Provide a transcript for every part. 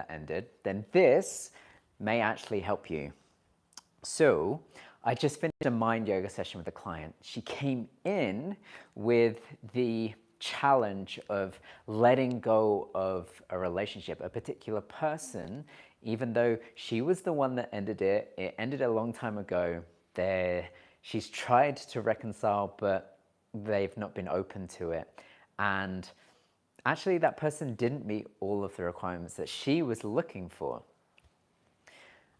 ended, then this may actually help you. So I just finished a mind yoga session with a client. She came in with the challenge of letting go of a relationship, a particular person, even though she was the one that ended it. It ended a long time ago. She's tried to reconcile, but they've not been open to it. And actually, that person didn't meet all of the requirements that she was looking for.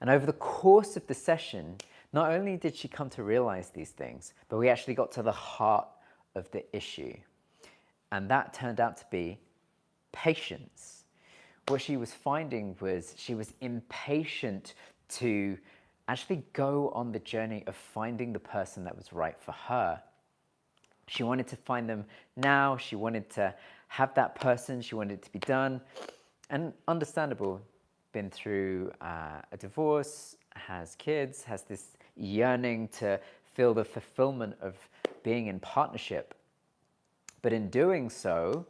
And over the course of the session, not only did she come to realize these things, but we actually got to the heart of the issue. And that turned out to be patience. What she was finding was she was impatient to actually go on the journey of finding the person that was right for her. She wanted to find them now. She wanted to have that person. She wanted it to be done. And understandable, been through a divorce, has kids, has this yearning to feel the fulfillment of being in partnership. But in doing so,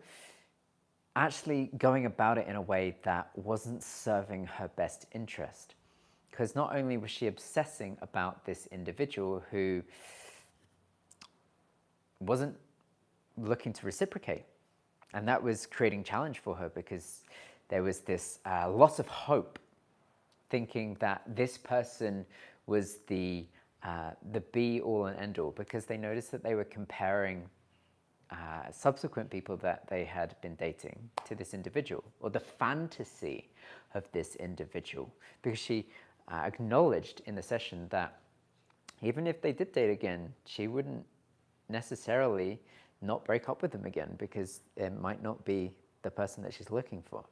actually going about it in a way that wasn't serving her best interest. Because not only was she obsessing about this individual who wasn't looking to reciprocate, and that was creating challenge for her because there was this loss of hope, thinking that this person was the be-all and end-all, because they noticed that they were comparing subsequent people that they had been dating to this individual, or the fantasy of this individual, because she acknowledged in the session that even if they did date again, she wouldn't necessarily not break up with them again, because it might not be the person that she's looking for.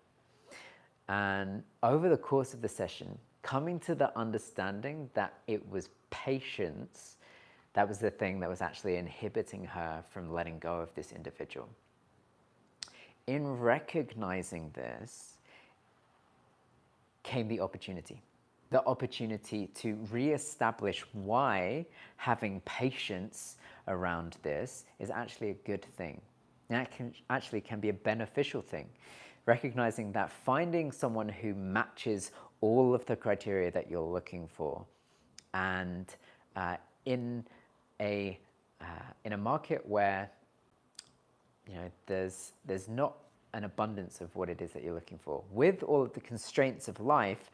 And over the course of the session, coming to the understanding that it was patience, that was the thing that was actually inhibiting her from letting go of this individual. In recognizing this came the opportunity to reestablish why having patience around this is actually a good thing. And that actually can be a beneficial thing. Recognizing that finding someone who matches all of the criteria that you're looking for, and in a market where there's not an abundance of what it is that you're looking for, with all of the constraints of life,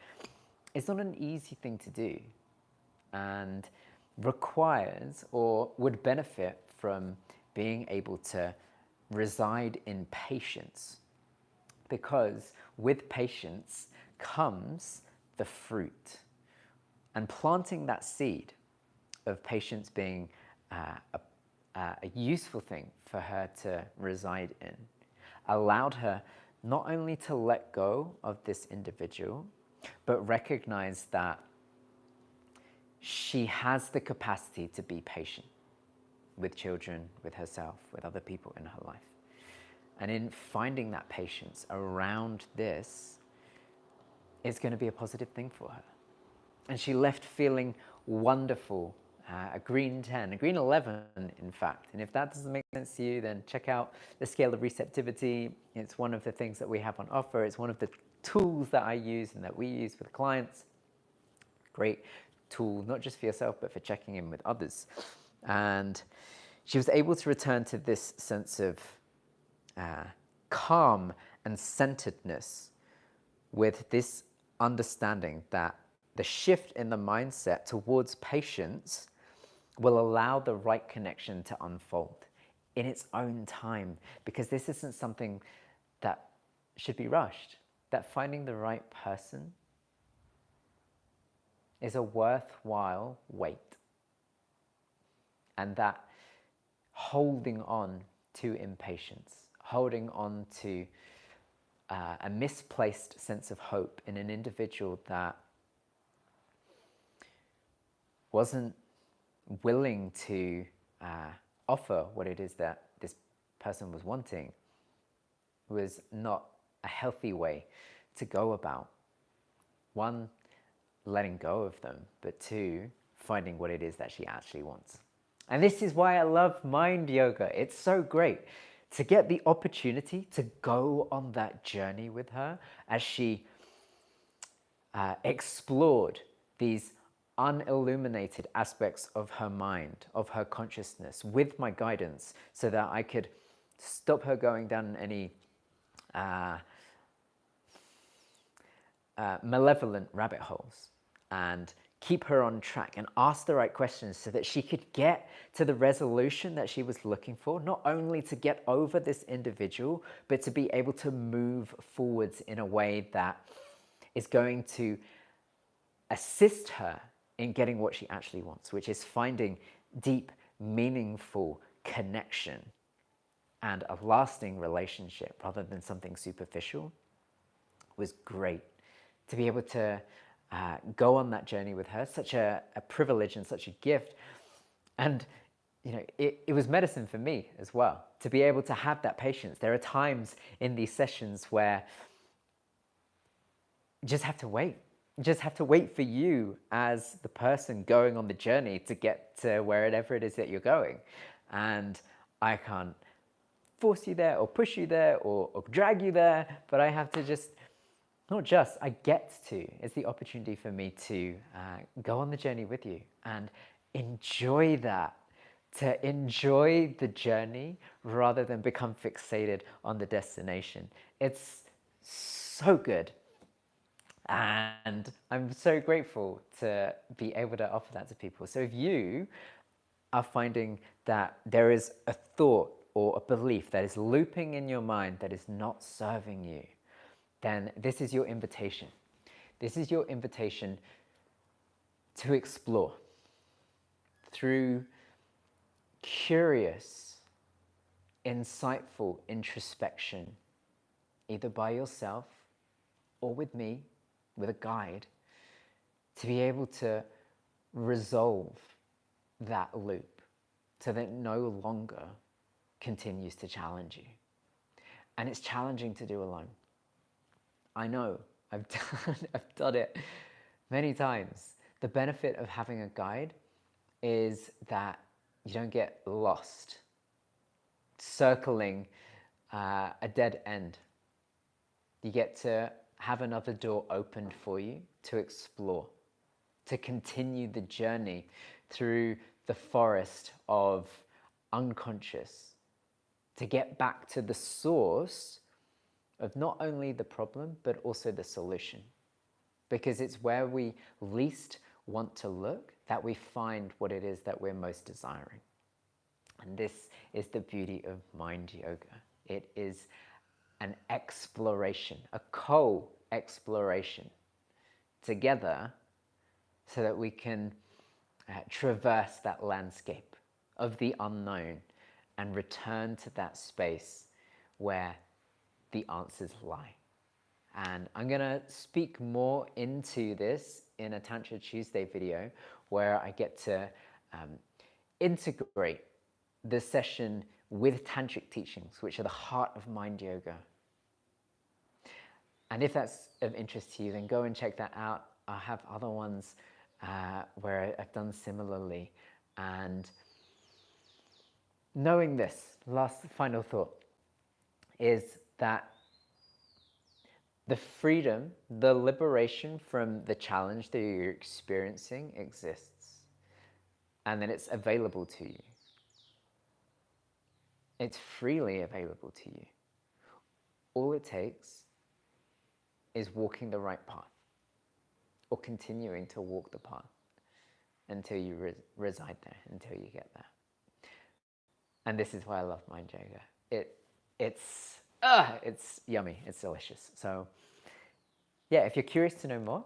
it's not an easy thing to do, and requires or would benefit from being able to reside in patience, because with patience comes the fruit. And planting that seed of patience being a useful thing for her to reside in allowed her not only to let go of this individual, but recognize that she has the capacity to be patient with children, with herself, with other people in her life. And in finding that patience around this, it's going to be a positive thing for her. And she left feeling wonderful, a green 10, a green 11, in fact. And if that doesn't make sense to you, then check out the scale of receptivity. It's one of the things that we have on offer. It's one of the tools that I use and that we use with clients. Great tool, not just for yourself, but for checking in with others. And she was able to return to this sense of calm and centeredness, with this understanding that the shift in the mindset towards patience will allow the right connection to unfold in its own time, because this isn't something that should be rushed. That finding the right person is a worthwhile wait, and that holding on to impatience, holding on to a misplaced sense of hope in an individual that wasn't willing to offer what it is that this person was wanting, was not a healthy way to go about, one, letting go of them, but two, finding what it is that she actually wants. And this is why I love mind yoga. It's so great to get the opportunity to go on that journey with her as she explored these unilluminated aspects of her mind, of her consciousness, with my guidance, so that I could stop her going down any malevolent rabbit holes, and keep her on track and ask the right questions so that she could get to the resolution that she was looking for, not only to get over this individual, but to be able to move forwards in a way that is going to assist her in getting what she actually wants, which is finding deep, meaningful connection and a lasting relationship rather than something superficial. Was great to be able to go on that journey with her. Such a privilege and such a gift. And it was medicine for me as well, to be able to have that patience. There are times in these sessions where you just have to wait. You just have to wait for you as the person going on the journey to get to wherever it is that you're going. And I can't force you there or push you there or drag you there, but I have to just, I get to. It's the opportunity for me to go on the journey with you and enjoy that, to enjoy the journey rather than become fixated on the destination. It's so good. And I'm so grateful to be able to offer that to people. So if you are finding that there is a thought or a belief that is looping in your mind that is not serving you, then this is your invitation. This is your invitation to explore through curious, insightful introspection, either by yourself or with me, with a guide, to be able to resolve that loop so that it no longer continues to challenge you. And it's challenging to do alone. I know, I've done it many times. The benefit of having a guide is that you don't get lost circling a dead end. You get to have another door opened for you to explore, to continue the journey through the forest of unconscious, to get back to the source of not only the problem, but also the solution. Because it's where we least want to look that we find what it is that we're most desiring. And this is the beauty of mind yoga. It is an exploration, a co-exploration together so that we can traverse that landscape of the unknown and return to that space where the answers lie. And I'm going to speak more into this in a Tantra Tuesday video where I get to integrate the session with tantric teachings, which are the heart of mind yoga. And if that's of interest to you, then go and check that out. I have other ones where I've done similarly. And knowing this, last final thought, is that the freedom, the liberation from the challenge that you're experiencing exists. And then it's available to you. It's freely available to you. All it takes is walking the right path, or continuing to walk the path until you reside there, until you get there. And this is why I love mind yoga. It's yummy, it's delicious. So yeah, if you're curious to know more,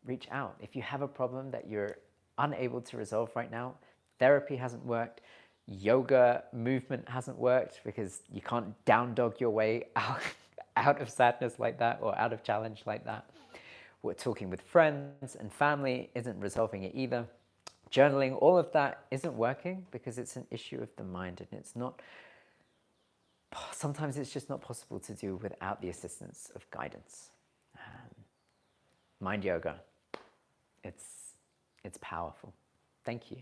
reach out. If you have a problem that you're unable to resolve right now, therapy hasn't worked, yoga movement hasn't worked because you can't down dog your way out of sadness like that or out of challenge like that. We're talking with friends and family isn't resolving it either. Journaling, all of that isn't working because it's an issue of the mind, and it's not, sometimes it's just not possible to do without the assistance of guidance. Mind yoga, it's powerful. Thank you.